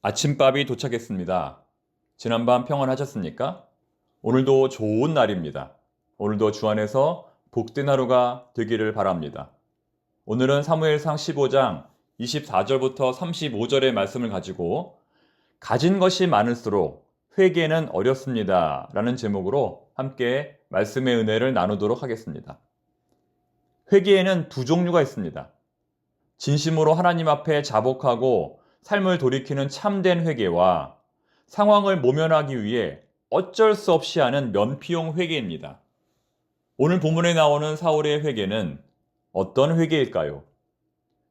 아침밥이 도착했습니다. 지난밤 평안하셨습니까? 오늘도 좋은 날입니다. 오늘도 주 안에서 복된 하루가 되기를 바랍니다. 오늘은 사무엘상 15장 24절부터 35절의 말씀을 가지고 가진 것이 많을수록 회개는 어렵습니다. 라는 제목으로 함께 말씀의 은혜를 나누도록 하겠습니다. 회개에는 두 종류가 있습니다. 진심으로 하나님 앞에 자복하고 삶을 돌이키는 참된 회개와 상황을 모면하기 위해 어쩔 수 없이 하는 면피용 회개입니다. 오늘 본문에 나오는 사울의 회개는 어떤 회개일까요?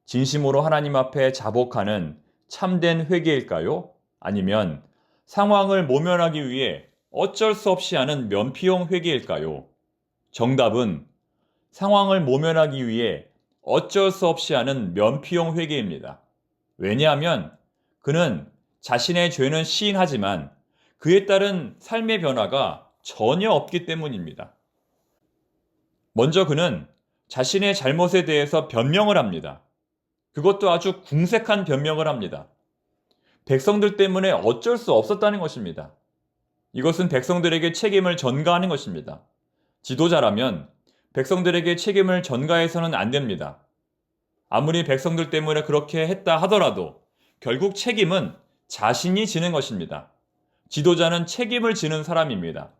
진심으로 하나님 앞에 자복하는 참된 회개일까요? 아니면 상황을 모면하기 위해 어쩔 수 없이 하는 면피용 회개일까요? 정답은 상황을 모면하기 위해 어쩔 수 없이 하는 면피용 회개입니다. 왜냐하면 그는 자신의 죄는 시인하지만 그에 따른 삶의 변화가 전혀 없기 때문입니다. 먼저 그는 자신의 잘못에 대해서 변명을 합니다. 그것도 아주 궁색한 변명을 합니다. 백성들 때문에 어쩔 수 없었다는 것입니다. 이것은 백성들에게 책임을 전가하는 것입니다. 지도자라면 백성들에게 책임을 전가해서는 안 됩니다. 아무리 백성들 때문에 그렇게 했다 하더라도 결국 책임은 자신이 지는 것입니다. 지도자는 책임을 지는 사람입니다.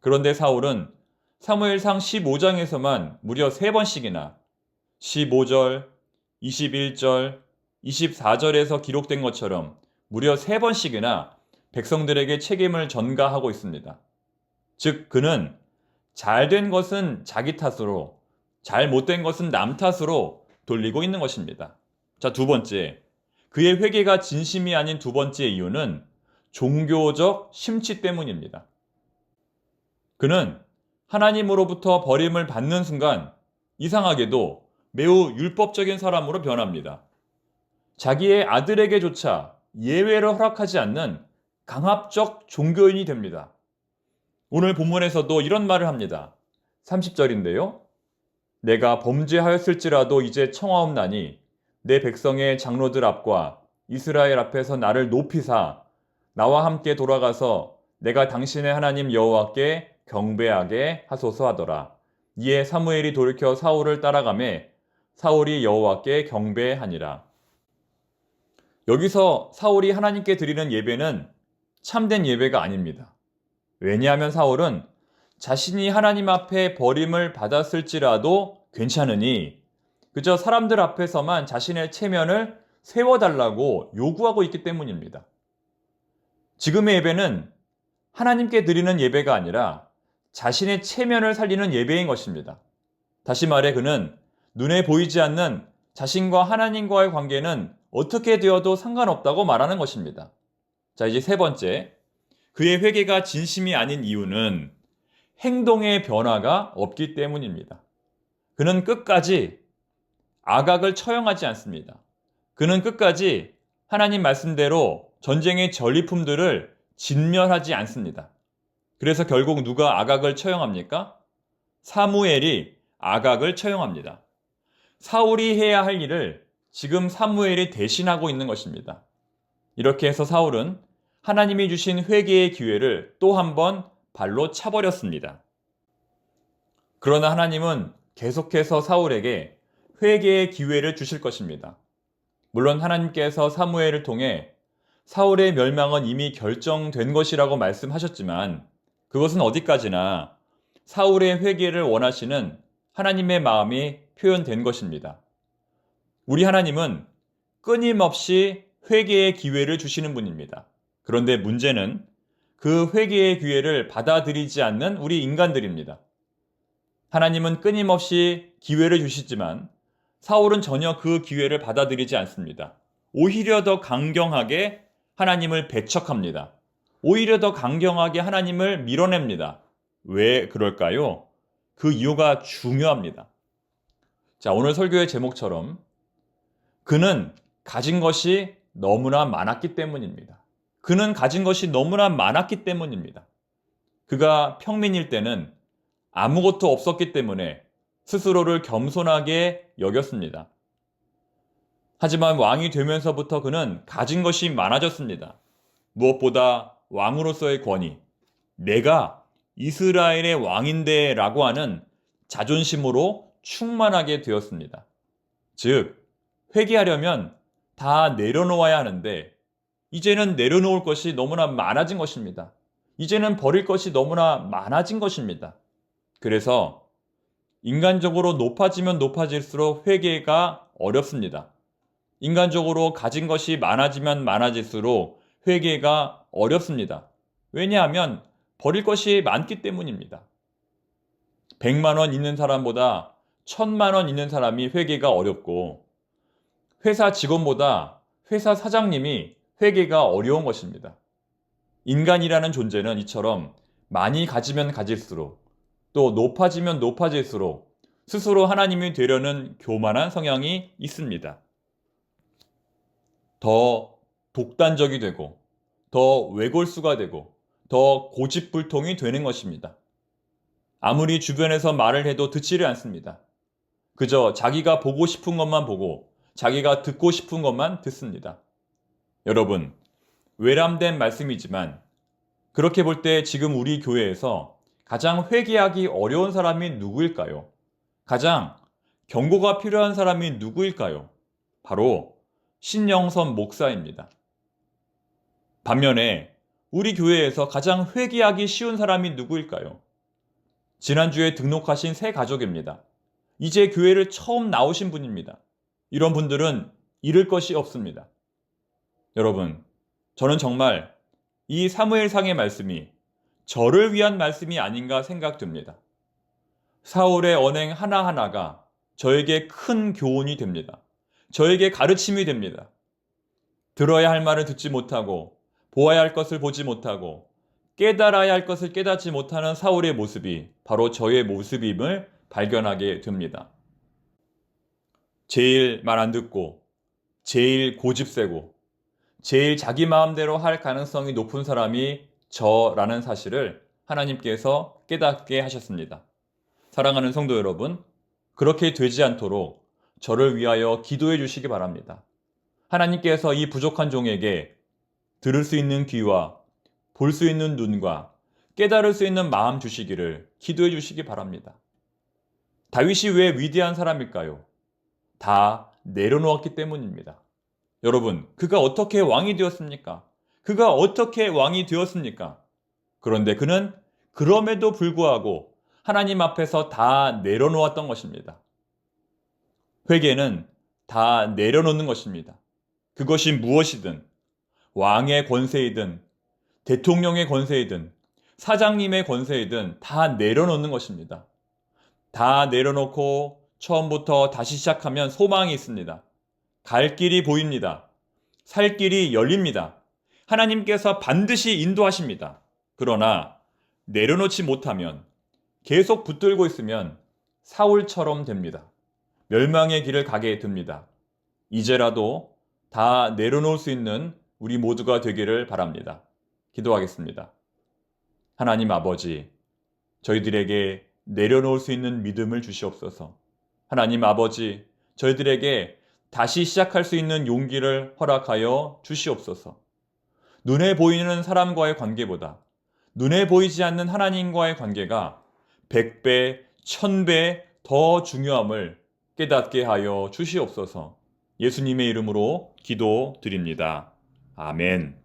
그런데 사울은 사무엘상 15장에서만 무려 3번씩이나 15절, 21절, 24절에서 기록된 것처럼 무려 3번씩이나 백성들에게 책임을 전가하고 있습니다. 즉 그는 잘된 것은 자기 탓으로, 잘못된 것은 남 탓으로 돌리고 있는 것입니다. 자, 두 번째. 그의 회개가 진심이 아닌 두 번째 이유는 종교적 심취 때문입니다. 그는 하나님으로부터 버림을 받는 순간 이상하게도 매우 율법적인 사람으로 변합니다. 자기의 아들에게조차 예외를 허락하지 않는 강압적 종교인이 됩니다. 오늘 본문에서도 이런 말을 합니다. 30절인데요. 내가 범죄하였을지라도 이제 청하옵나니 내 백성의 장로들 앞과 이스라엘 앞에서 나를 높이사 나와 함께 돌아가서 내가 당신의 하나님 여호와께 경배하게 하소서 하더라. 이에 사무엘이 돌이켜 사울을 따라가매 사울이 여호와께 경배하니라. 여기서 사울이 하나님께 드리는 예배는 참된 예배가 아닙니다. 왜냐하면 사울은 자신이 하나님 앞에 버림을 받았을지라도 괜찮으니 그저 사람들 앞에서만 자신의 체면을 세워달라고 요구하고 있기 때문입니다. 지금의 예배는 하나님께 드리는 예배가 아니라 자신의 체면을 살리는 예배인 것입니다. 다시 말해 그는 눈에 보이지 않는 자신과 하나님과의 관계는 어떻게 되어도 상관없다고 말하는 것입니다. 자, 이제 세 번째. 그의 회개가 진심이 아닌 이유는 행동의 변화가 없기 때문입니다. 그는 끝까지 아각을 처형하지 않습니다. 그는 끝까지 하나님 말씀대로 전쟁의 전리품들을 진멸하지 않습니다. 그래서 결국 누가 아각을 처형합니까? 사무엘이 아각을 처형합니다. 사울이 해야 할 일을 지금 사무엘이 대신하고 있는 것입니다. 이렇게 해서 사울은 하나님이 주신 회개의 기회를 또 한 번 발로 차버렸습니다. 그러나 하나님은 계속해서 사울에게 회개의 기회를 주실 것입니다. 물론 하나님께서 사무엘을 통해 사울의 멸망은 이미 결정된 것이라고 말씀하셨지만 그것은 어디까지나 사울의 회개를 원하시는 하나님의 마음이 표현된 것입니다. 우리 하나님은 끊임없이 회개의 기회를 주시는 분입니다. 그런데 문제는 그 회개의 기회를 받아들이지 않는 우리 인간들입니다. 하나님은 끊임없이 기회를 주시지만 사울은 전혀 그 기회를 받아들이지 않습니다. 오히려 더 강경하게 하나님을 배척합니다. 오히려 더 강경하게 하나님을 밀어냅니다. 왜 그럴까요? 그 이유가 중요합니다. 자, 오늘 설교의 제목처럼 그는 가진 것이 너무나 많았기 때문입니다. 그는 가진 것이 너무나 많았기 때문입니다. 그가 평민일 때는 아무것도 없었기 때문에 스스로를 겸손하게 여겼습니다. 하지만 왕이 되면서부터 그는 가진 것이 많아졌습니다. 무엇보다 왕으로서의 권위, 내가 이스라엘의 왕인데 라고 하는 자존심으로 충만하게 되었습니다. 즉, 회개하려면 다 내려놓아야 하는데, 이제는 내려놓을 것이 너무나 많아진 것입니다. 이제는 버릴 것이 너무나 많아진 것입니다. 그래서 인간적으로 높아지면 높아질수록 회개가 어렵습니다. 인간적으로 가진 것이 많아지면 많아질수록 회개가 어렵습니다. 왜냐하면 버릴 것이 많기 때문입니다. 100만 원 있는 사람보다 1000만 원 있는 사람이 회개가 어렵고 회사 직원보다 회사 사장님이 회개가 어려운 것입니다. 인간이라는 존재는 이처럼 많이 가지면 가질수록 또 높아지면 높아질수록 스스로 하나님이 되려는 교만한 성향이 있습니다. 더 독단적이 되고 더 외골수가 되고 더 고집불통이 되는 것입니다. 아무리 주변에서 말을 해도 듣지를 않습니다. 그저 자기가 보고 싶은 것만 보고 자기가 듣고 싶은 것만 듣습니다. 여러분, 외람된 말씀이지만 그렇게 볼 때 지금 우리 교회에서 가장 회개하기 어려운 사람이 누구일까요? 가장 경고가 필요한 사람이 누구일까요? 바로 신영선 목사입니다. 반면에 우리 교회에서 가장 회개하기 쉬운 사람이 누구일까요? 지난주에 등록하신 새 가족입니다. 이제 교회를 처음 나오신 분입니다. 이런 분들은 잃을 것이 없습니다. 여러분, 저는 정말 이 사무엘상의 말씀이 저를 위한 말씀이 아닌가 생각됩니다. 사울의 언행 하나하나가 저에게 큰 교훈이 됩니다. 저에게 가르침이 됩니다. 들어야 할 말을 듣지 못하고 보아야 할 것을 보지 못하고 깨달아야 할 것을 깨닫지 못하는 사울의 모습이 바로 저의 모습임을 발견하게 됩니다. 제일 말 안 듣고 제일 고집 세고 제일 자기 마음대로 할 가능성이 높은 사람이 저라는 사실을 하나님께서 깨닫게 하셨습니다. 사랑하는 성도 여러분, 그렇게 되지 않도록 저를 위하여 기도해 주시기 바랍니다. 하나님께서 이 부족한 종에게 들을 수 있는 귀와 볼 수 있는 눈과 깨달을 수 있는 마음 주시기를 기도해 주시기 바랍니다. 다윗이 왜 위대한 사람일까요? 다 내려놓았기 때문입니다. 여러분, 그가 어떻게 왕이 되었습니까? 그가 어떻게 왕이 되었습니까? 그런데 그는 그럼에도 불구하고 하나님 앞에서 다 내려놓았던 것입니다. 회개는 다 내려놓는 것입니다. 그것이 무엇이든 왕의 권세이든 대통령의 권세이든 사장님의 권세이든 다 내려놓는 것입니다. 다 내려놓고 처음부터 다시 시작하면 소망이 있습니다. 갈 길이 보입니다. 살 길이 열립니다. 하나님께서 반드시 인도하십니다. 그러나 내려놓지 못하면 계속 붙들고 있으면 사울처럼 됩니다. 멸망의 길을 가게 됩니다. 이제라도 다 내려놓을 수 있는 우리 모두가 되기를 바랍니다. 기도하겠습니다. 하나님 아버지, 저희들에게 내려놓을 수 있는 믿음을 주시옵소서. 하나님 아버지, 저희들에게 다시 시작할 수 있는 용기를 허락하여 주시옵소서. 눈에 보이는 사람과의 관계보다 눈에 보이지 않는 하나님과의 관계가 100배, 1000배 더 중요함을 깨닫게 하여 주시옵소서. 예수님의 이름으로 기도드립니다. 아멘.